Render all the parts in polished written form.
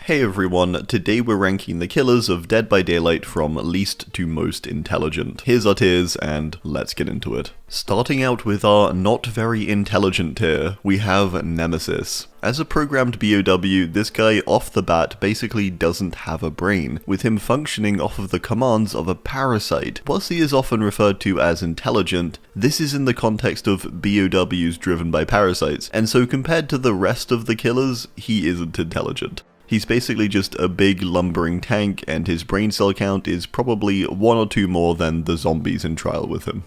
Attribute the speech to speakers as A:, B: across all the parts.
A: Hey everyone, today we're ranking the killers of Dead by Daylight from least to most intelligent. Here's our tiers, and let's get into it. Starting out with our not very intelligent tier, we have Nemesis. As a programmed BOW, this guy off the bat basically doesn't have a brain, with him functioning off of the commands of a parasite. Whilst he is often referred to as intelligent, this is in the context of BOWs driven by parasites, and so compared to the rest of the killers, he isn't intelligent. He's basically just a big lumbering tank, and his brain cell count is probably 1 or 2 more than the zombies in trial with him.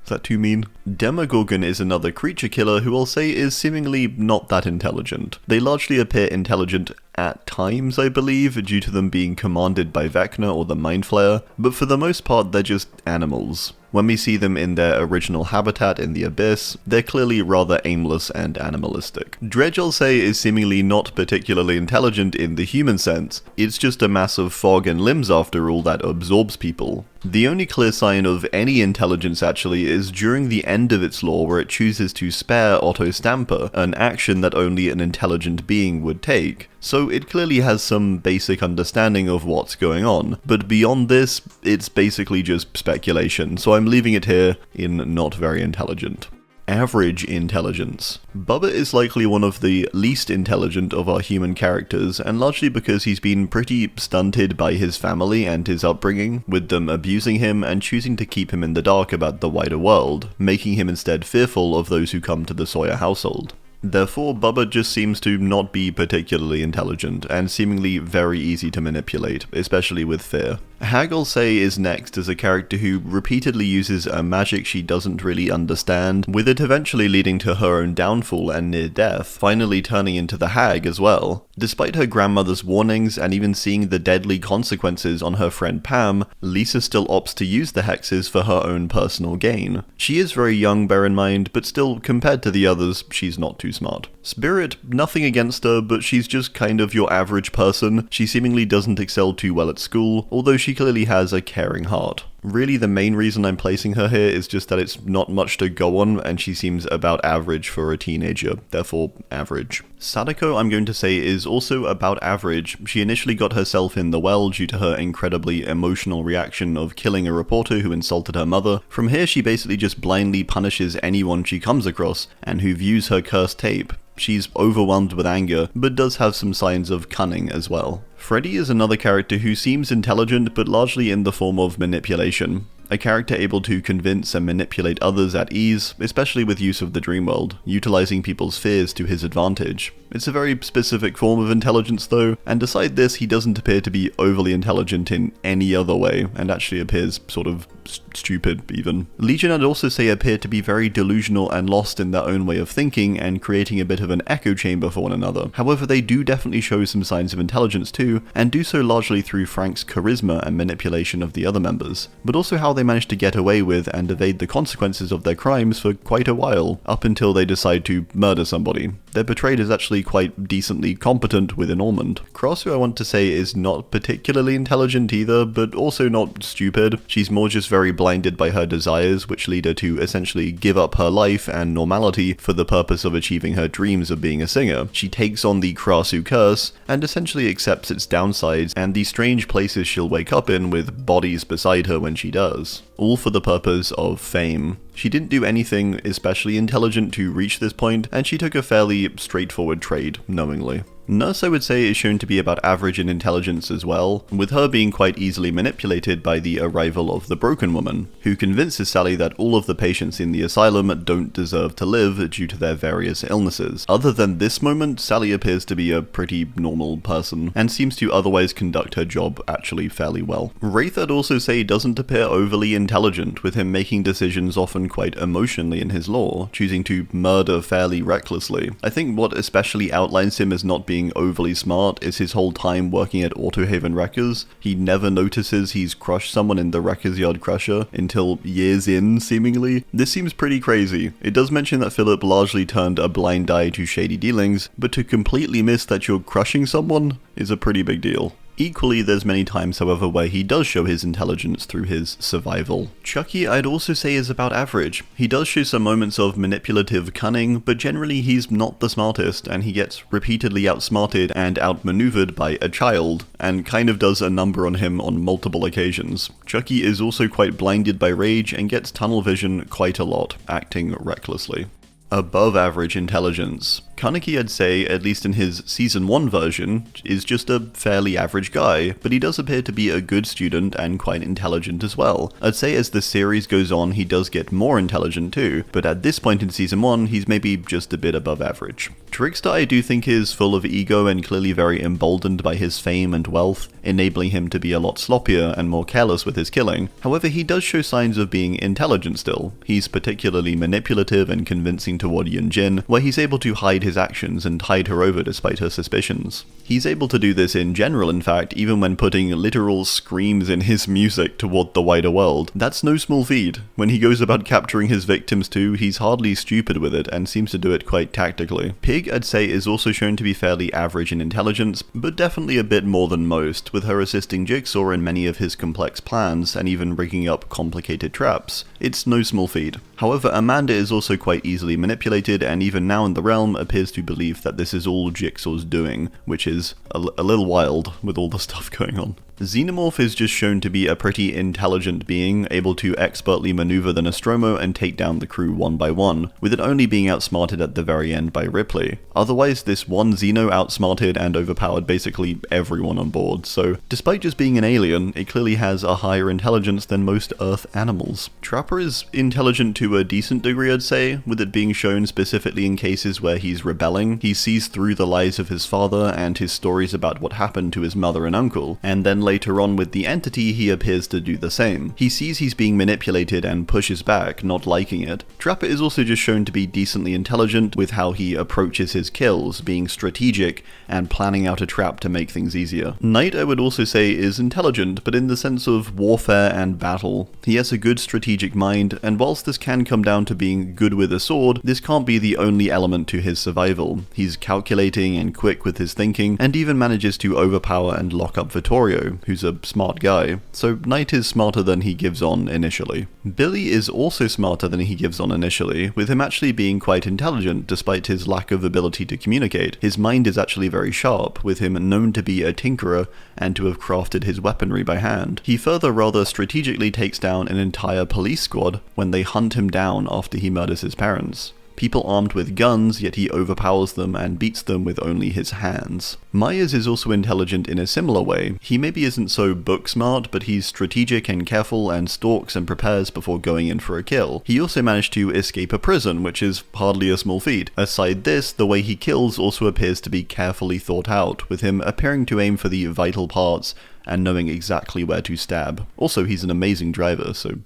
A: Is that too mean? Demogorgon is another creature killer who I'll say is seemingly not that intelligent. They largely appear intelligent at times, I believe, due to them being commanded by Vecna or the Mind Flayer, but for the most part they're just animals. When we see them in their original habitat in the Abyss, they're clearly rather aimless and animalistic. Dredge, I'll say, is seemingly not particularly intelligent in the human sense. It's just a mass of fog and limbs after all that absorbs people. The only clear sign of any intelligence actually is during the end of its lore where it chooses to spare Otto Stamper, an action that only an intelligent being would take. So it clearly has some basic understanding of what's going on, but beyond this, it's basically just speculation, so I'm leaving it here in not very intelligent. Average intelligence. Bubba is likely one of the least intelligent of our human characters, and largely because he's been pretty stunted by his family and his upbringing, with them abusing him and choosing to keep him in the dark about the wider world, making him instead fearful of those who come to the Sawyer household. Therefore, Bubba just seems to not be particularly intelligent, and seemingly very easy to manipulate, especially with fear. Hag, I'll say, is next as a character who repeatedly uses a magic she doesn't really understand, with it eventually leading to her own downfall and near death, finally turning into the Hag as well. Despite her grandmother's warnings and even seeing the deadly consequences on her friend Pam, Lisa still opts to use the hexes for her own personal gain. She is very young, bear in mind, but still, compared to the others, she's not too smart. Spirit, nothing against her, but she's just kind of your average person. She seemingly doesn't excel too well at school, although she clearly has a caring heart. Really, the main reason I'm placing her here is just that it's not much to go on, and she seems about average for a teenager, therefore average. Sadako, I'm going to say, is also about average. She initially got herself in the well due to her incredibly emotional reaction of killing a reporter who insulted her mother. From here, she basically just blindly punishes anyone she comes across, and who views her cursed tape. She's overwhelmed with anger, but does have some signs of cunning as well. Freddy is another character who seems intelligent, but largely in the form of manipulation. A character able to convince and manipulate others at ease, especially with use of the dream world, utilizing people's fears to his advantage. It's a very specific form of intelligence though, and aside this, he doesn't appear to be overly intelligent in any other way, and actually appears sort of stupid even. Legion, I'd also say, appear to be very delusional and lost in their own way of thinking and creating a bit of an echo chamber for one another. However, they do definitely show some signs of intelligence too, and do so largely through Frank's charisma and manipulation of the other members, but also how they manage to get away with and evade the consequences of their crimes for quite a while, up until they decide to murder somebody. They're portrayed as actually quite decently competent within Ormond. Cross, who I want to say is not particularly intelligent either, but also not stupid. She's more just very blinded by her desires, which lead her to essentially give up her life and normality for the purpose of achieving her dreams of being a singer. She takes on the Krasu curse, and essentially accepts its downsides and the strange places she'll wake up in with bodies beside her when she does. All for the purpose of fame. She didn't do anything especially intelligent to reach this point, and she took a fairly straightforward trade, knowingly. Nurse, I would say, is shown to be about average in intelligence as well, with her being quite easily manipulated by the arrival of the Broken Woman, who convinces Sally that all of the patients in the asylum don't deserve to live due to their various illnesses. Other than this moment, Sally appears to be a pretty normal person, and seems to otherwise conduct her job actually fairly well. Wraith, I'd also say, doesn't appear overly intelligent, with him making decisions often quite emotionally in his lore, choosing to murder fairly recklessly. I think what especially outlines him as not being overly smart is his whole time working at Autohaven Wreckers. He never notices he's crushed someone in the Wreckers Yard Crusher until years in, seemingly. This seems pretty crazy. It does mention that Philip largely turned a blind eye to shady dealings, but to completely miss that you're crushing someone is a pretty big deal. Equally, there's many times, however, where he does show his intelligence through his survival. Chucky, I'd also say, is about average. He does show some moments of manipulative cunning, but generally he's not the smartest, and he gets repeatedly outsmarted and outmaneuvered by a child, and kind of does a number on him on multiple occasions. Chucky is also quite blinded by rage and gets tunnel vision quite a lot, acting recklessly. Above average intelligence. Kaneki, I'd say, at least in his Season 1 version, is just a fairly average guy, but he does appear to be a good student and quite intelligent as well. I'd say as the series goes on, he does get more intelligent too, but at this point in Season 1, he's maybe just a bit above average. Trickster, I do think, is full of ego and clearly very emboldened by his fame and wealth, enabling him to be a lot sloppier and more careless with his killing. However, he does show signs of being intelligent still. He's particularly manipulative and convincing toward Yunjin, where he's able to hide his actions and tide her over despite her suspicions. He's able to do this in general, in fact, even when putting literal screams in his music toward the wider world. That's no small feat. When he goes about capturing his victims too, he's hardly stupid with it and seems to do it quite tactically. Pig, I'd say, is also shown to be fairly average in intelligence, but definitely a bit more than most, with her assisting Jigsaw in many of his complex plans and even rigging up complicated traps. It's no small feat. However, Amanda is also quite easily manipulated, and even now in the realm appears to believe that this is all Jigsaw's doing, which is a little wild with all the stuff going on. Xenomorph is just shown to be a pretty intelligent being, able to expertly maneuver the Nostromo and take down the crew one by one, with it only being outsmarted at the very end by Ripley. Otherwise, this one Xeno outsmarted and overpowered basically everyone on board, so despite just being an alien, it clearly has a higher intelligence than most Earth animals. Trapper is intelligent to a decent degree, I'd say, with it being shown specifically in cases where he's rebelling. He sees through the lies of his father and his stories about what happened to his mother and uncle, and then later on with the Entity he appears to do the same. He sees he's being manipulated and pushes back, not liking it. Trapper is also just shown to be decently intelligent with how he approaches his kills, being strategic and planning out a trap to make things easier. Knight, I would also say, is intelligent, but in the sense of warfare and battle. He has a good strategic mind, and whilst this can come down to being good with a sword, this can't be the only element to his survival. He's calculating and quick with his thinking, and even manages to overpower and lock up Vittorio, who's a smart guy, so Knight is smarter than he gives on initially. Billy is also smarter than he gives on initially, with him actually being quite intelligent despite his lack of ability to communicate. His mind is actually very sharp, with him known to be a tinkerer and to have crafted his weaponry by hand. He further rather strategically takes down an entire police squad when they hunt him down after he murders his parents. People armed with guns, yet he overpowers them and beats them with only his hands. Myers is also intelligent in a similar way. He maybe isn't so book smart, but he's strategic and careful and stalks and prepares before going in for a kill. He also managed to escape a prison, which is hardly a small feat. Aside this, the way he kills also appears to be carefully thought out, with him appearing to aim for the vital parts and knowing exactly where to stab. Also, he's an amazing driver, so,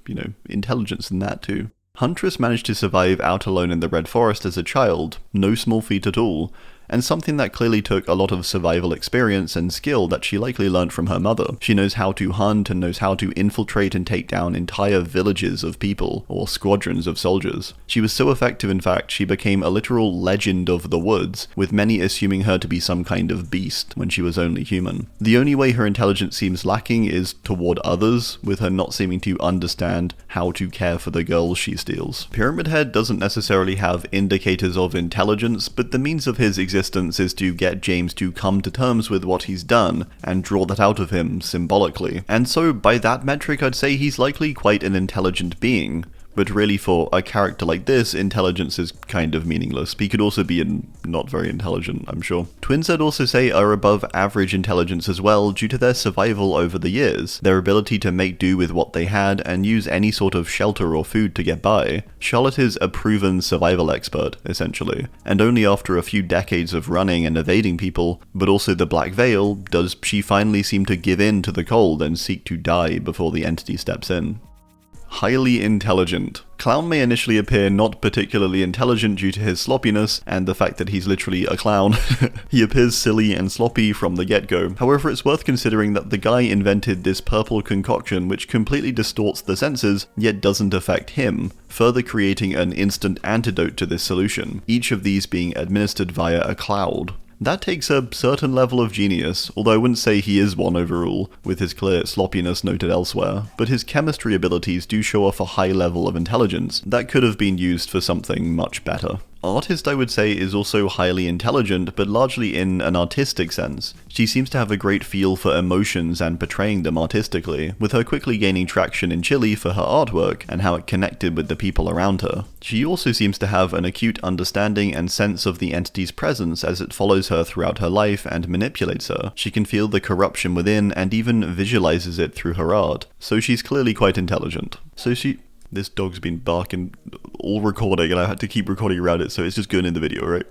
A: intelligence in that too. Huntress managed to survive out alone in the Red Forest as a child, no small feat at all, and something that clearly took a lot of survival experience and skill that she likely learned from her mother. She knows how to hunt and knows how to infiltrate and take down entire villages of people, or squadrons of soldiers. She was so effective, in fact, she became a literal legend of the woods, with many assuming her to be some kind of beast when she was only human. The only way her intelligence seems lacking is toward others, with her not seeming to understand how to care for the girls she steals. Pyramid Head doesn't necessarily have indicators of intelligence, but the means of his existence is to get James to come to terms with what he's done and draw that out of him symbolically. And so by that metric, I'd say he's likely quite an intelligent being. But really, for a character like this, intelligence is kind of meaningless. He could also be not very intelligent, I'm sure. Twins, I'd also say, are above average intelligence as well due to their survival over the years, their ability to make do with what they had and use any sort of shelter or food to get by. Charlotte is a proven survival expert, essentially, and only after a few decades of running and evading people, but also the Black Veil, does she finally seem to give in to the cold and seek to die before the Entity steps in. Highly intelligent. Clown may initially appear not particularly intelligent due to his sloppiness and the fact that he's literally a clown. He appears silly and sloppy from the get-go. However, it's worth considering that the guy invented this purple concoction which completely distorts the senses, yet doesn't affect him, further creating an instant antidote to this solution, each of these being administered via a cloud. That takes a certain level of genius, although I wouldn't say he is one overall, with his clear sloppiness noted elsewhere, but his chemistry abilities do show off a high level of intelligence that could have been used for something much better. Artist, I would say, is also highly intelligent, but largely in an artistic sense. She seems to have a great feel for emotions and portraying them artistically, with her quickly gaining traction in Chile for her artwork and how it connected with the people around her. She also seems to have an acute understanding and sense of the entity's presence as it follows her throughout her life and manipulates her. She can feel the corruption within and even visualizes it through her art, so she's clearly quite intelligent. This dog's been barking all recording, and I had to keep recording around it, so it's just going in the video, right?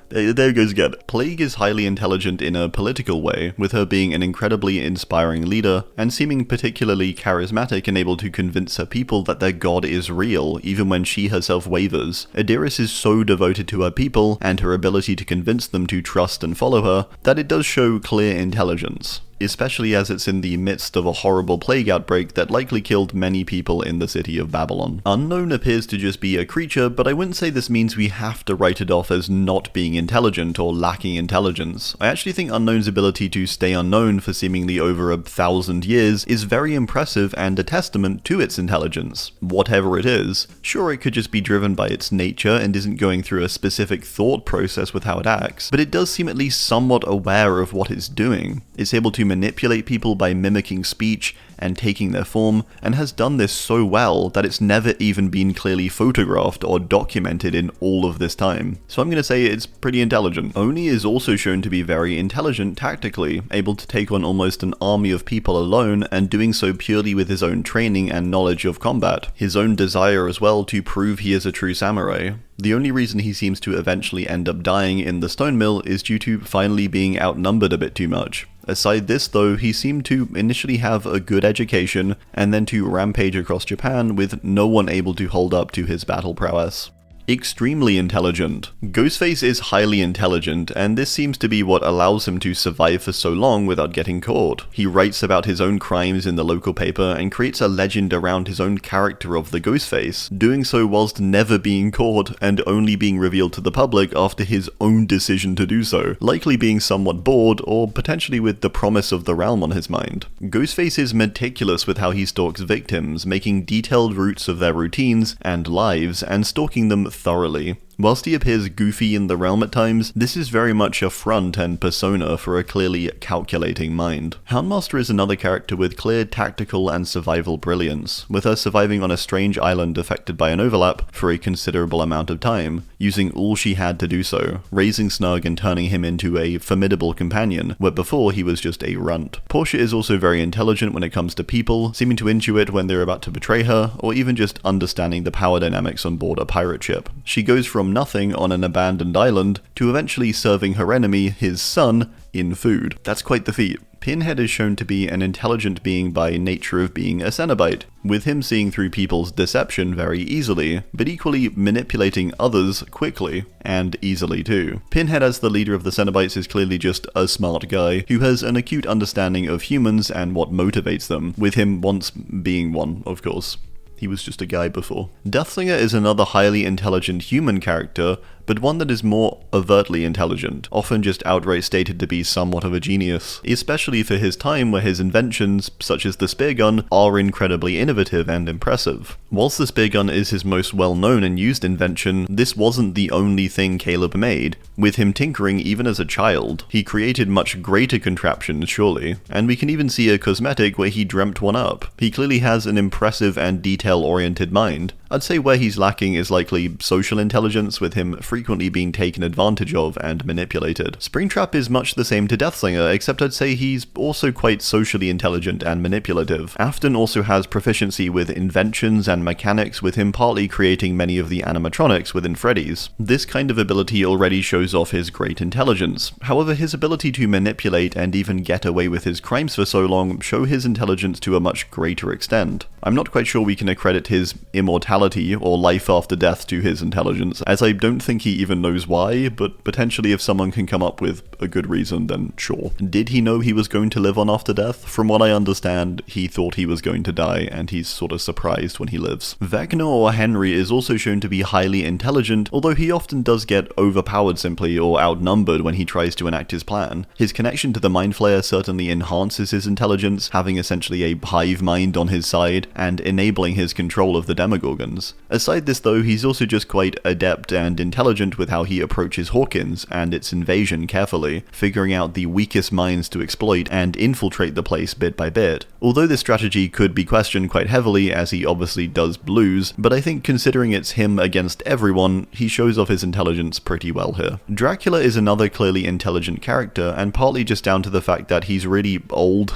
A: There it goes again. Plague is highly intelligent in a political way, with her being an incredibly inspiring leader, and seeming particularly charismatic and able to convince her people that their god is real, even when she herself wavers. Adiris is so devoted to her people, and her ability to convince them to trust and follow her, that it does show clear intelligence, especially as it's in the midst of a horrible plague outbreak that likely killed many people in the city of Babylon. Unknown appears to just be a creature, but I wouldn't say this means we have to write it off as not being intelligent or lacking intelligence. I actually think Unknown's ability to stay unknown for seemingly over 1,000 years is very impressive and a testament to its intelligence. Whatever it is, sure, it could just be driven by its nature and isn't going through a specific thought process with how it acts, but it does seem at least somewhat aware of what it's doing. It's able to manipulate people by mimicking speech and taking their form, and has done this so well that it's never even been clearly photographed or documented in all of this time. So I'm going to say it's pretty intelligent. Oni is also shown to be very intelligent tactically, able to take on almost an army of people alone, and doing so purely with his own training and knowledge of combat. His own desire as well to prove he is a true samurai. The only reason he seems to eventually end up dying in the stone mill is due to finally being outnumbered a bit too much. Aside this though, he seemed to initially have a good education, and then to rampage across Japan with no one able to hold up to his battle prowess. Extremely intelligent. Ghostface is highly intelligent, and this seems to be what allows him to survive for so long without getting caught. He writes about his own crimes in the local paper and creates a legend around his own character of the Ghostface, doing so whilst never being caught and only being revealed to the public after his own decision to do so, likely being somewhat bored or potentially with the promise of the realm on his mind. Ghostface is meticulous with how he stalks victims, making detailed routes of their routines and lives and stalking them thoroughly. Whilst he appears goofy in the realm at times, this is very much a front and persona for a clearly calculating mind. Houndmaster is another character with clear tactical and survival brilliance, with her surviving on a strange island affected by an overlap for a considerable amount of time, using all she had to do so, raising Snug and turning him into a formidable companion, where before he was just a runt. Portia is also very intelligent when it comes to people, seeming to intuit when they're about to betray her, or even just understanding the power dynamics on board a pirate ship. She goes from nothing on an abandoned island to eventually serving her enemy, his son, in food. That's quite the feat. Pinhead is shown to be an intelligent being by nature of being a Cenobite, with him seeing through people's deception very easily, but equally manipulating others quickly, and easily too. Pinhead as the leader of the Cenobites is clearly just a smart guy, who has an acute understanding of humans and what motivates them, with him once being one, of course. He was just a guy before. Deathslinger is another highly intelligent human character, but one that is more overtly intelligent, often just outright stated to be somewhat of a genius, especially for his time where his inventions, such as the spear gun, are incredibly innovative and impressive. Whilst the spear gun is his most well-known and used invention, this wasn't the only thing Caleb made, with him tinkering even as a child. He created much greater contraptions, surely, and we can even see a cosmetic where he dreamt one up. He clearly has an impressive and detail-oriented mind. I'd say where he's lacking is likely social intelligence, with him frequently being taken advantage of and manipulated. Springtrap is much the same to Deathslinger, except I'd say he's also quite socially intelligent and manipulative. Afton also has proficiency with inventions and mechanics, with him partly creating many of the animatronics within Freddy's. This kind of ability already shows off his great intelligence. However, his ability to manipulate and even get away with his crimes for so long show his intelligence to a much greater extent. I'm not quite sure we can accredit his immortality immortality or life after death to his intelligence, as I don't think he even knows why, but potentially if someone can come up with a good reason, then sure. Did he know he was going to live on after death? From what I understand, he thought he was going to die, and he's sort of surprised when he lives. Vecna or Henry is also shown to be highly intelligent, although he often does get overpowered simply or outnumbered when he tries to enact his plan. His connection to the Mind Flayer certainly enhances his intelligence, having essentially a hive mind on his side, and enabling his control of the Demogorgons. Aside this though, he's also just quite adept and intelligent with how he approaches Hawkins and its invasion carefully, figuring out the weakest minds to exploit and infiltrate the place bit by bit. Although this strategy could be questioned quite heavily, as he obviously does lose, but I think considering it's him against everyone, he shows off his intelligence pretty well here. Dracula is another clearly intelligent character, and partly just down to the fact that he's really old,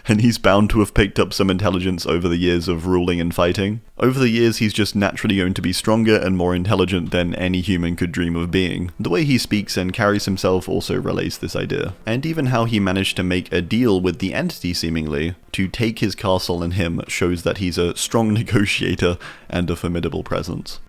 A: and he's bound to have picked up some intelligence over the years of ruling and fighting. Over the years, he's just naturally going to be stronger and more intelligent than any human could dream of being. The way he speaks and carries himself also relays this idea. And even how he managed to make a deal with the entity seemingly to take his castle and him shows that he's a strong negotiator and a formidable presence.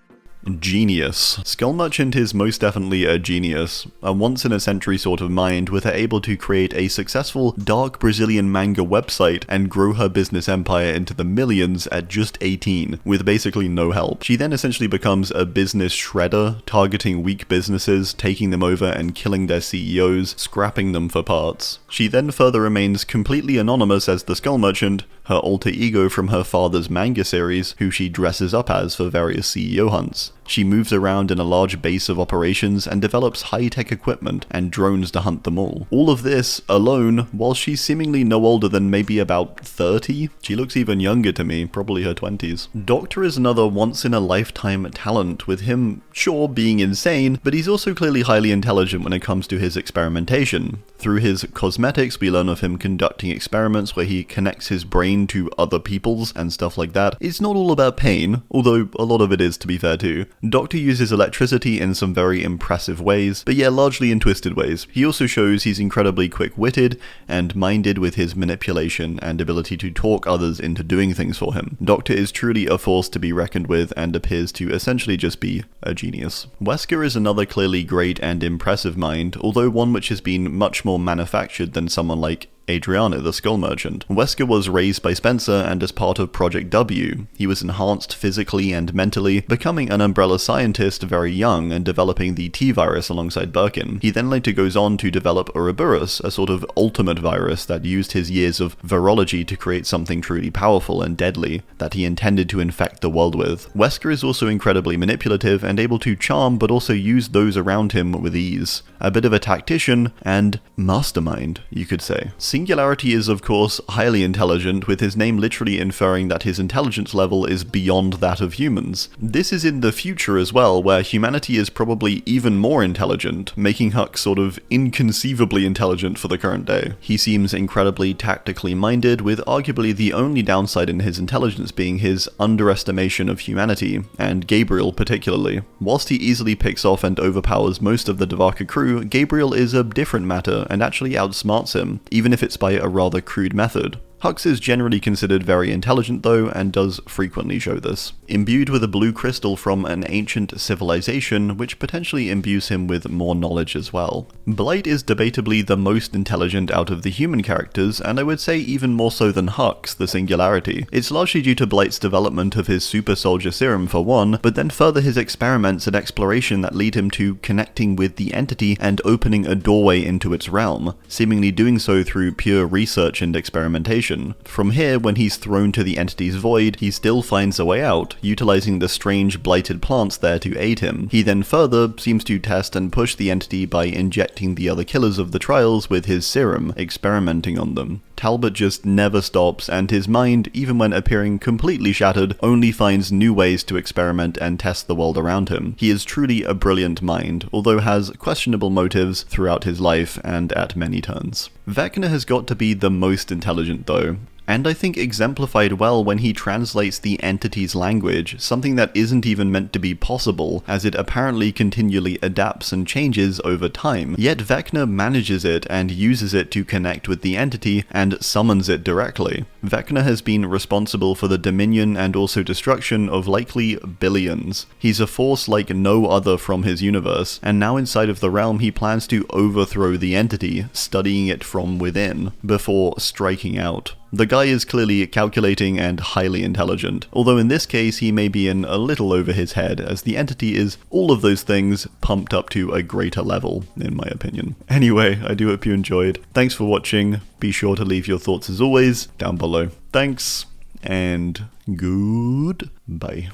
A: Genius. Skull Merchant is most definitely a genius, a once-in-a-century sort of mind with her able to create a successful dark Brazilian manga website and grow her business empire into the millions at just 18, with basically no help. She then essentially becomes a business shredder, targeting weak businesses, taking them over and killing their CEOs, scrapping them for parts. She then further remains completely anonymous as the Skull Merchant, her alter ego from her father's manga series, who she dresses up as for various CEO hunts. She moves around in a large base of operations and develops high-tech equipment and drones to hunt them all. All of this alone, while she's seemingly no older than maybe about 30. She looks even younger to me, probably her 20s. Doctor is another once-in-a-lifetime talent, with him, sure, being insane, but he's also clearly highly intelligent when it comes to his experimentation. Through his cosmetics, we learn of him conducting experiments where he connects his brain to other people's and stuff like that. It's not all about pain, although a lot of it is, to be fair too. Doctor uses electricity in some very impressive ways, but yeah, largely in twisted ways. He also shows he's incredibly quick-witted and minded with his manipulation and ability to talk others into doing things for him. Doctor is truly a force to be reckoned with and appears to essentially just be a genius. Wesker is another clearly great and impressive mind, although one which has been much more manufactured than someone like Adriana, the Skull Merchant. Wesker was raised by Spencer, and as part of Project W, he was enhanced physically and mentally, becoming an Umbrella scientist very young and developing the T-virus alongside Birkin. He then later goes on to develop Ouroboros, a sort of ultimate virus that used his years of virology to create something truly powerful and deadly that he intended to infect the world with. Wesker is also incredibly manipulative and able to charm but also use those around him with ease. A bit of a tactician and mastermind, you could say. Singularity is, of course, highly intelligent, with his name literally inferring that his intelligence level is beyond that of humans. This is in the future as well, where humanity is probably even more intelligent, making Huck sort of inconceivably intelligent for the current day. He seems incredibly tactically minded, with arguably the only downside in his intelligence being his underestimation of humanity, and Gabriel particularly. Whilst he easily picks off and overpowers most of the Devaka crew, Gabriel is a different matter and actually outsmarts him, even if it's by a rather crude method. Hux is generally considered very intelligent though, and does frequently show this. Imbued with a blue crystal from an ancient civilization, which potentially imbues him with more knowledge as well. Blight is debatably the most intelligent out of the human characters, and I would say even more so than Hux, the Singularity. It's largely due to Blight's development of his super soldier serum for one, but then further his experiments and exploration that lead him to connecting with the entity and opening a doorway into its realm, seemingly doing so through pure research and experimentation. From here, when he's thrown to the entity's void, he still finds a way out, utilizing the strange blighted plants there to aid him. He then further seems to test and push the entity by injecting the other killers of the trials with his serum, experimenting on them. Talbot just never stops, and his mind, even when appearing completely shattered, only finds new ways to experiment and test the world around him. He is truly a brilliant mind, although has questionable motives throughout his life and at many turns. Vecna has got to be the most intelligent though, and I think exemplified well when he translates the entity's language, something that isn't even meant to be possible, as it apparently continually adapts and changes over time. Yet Vecna manages it and uses it to connect with the entity and summons it directly. Vecna has been responsible for the dominion and also destruction of likely billions. He's a force like no other from his universe, and now inside of the realm he plans to overthrow the entity, studying it from within, before striking out. The guy is clearly calculating and highly intelligent, although in this case he may be in a little over his head, as the entity is all of those things pumped up to a greater level, in my opinion. Anyway, I do hope you enjoyed. Thanks for watching. Be sure to leave your thoughts as always down below. Thanks, and goodbye.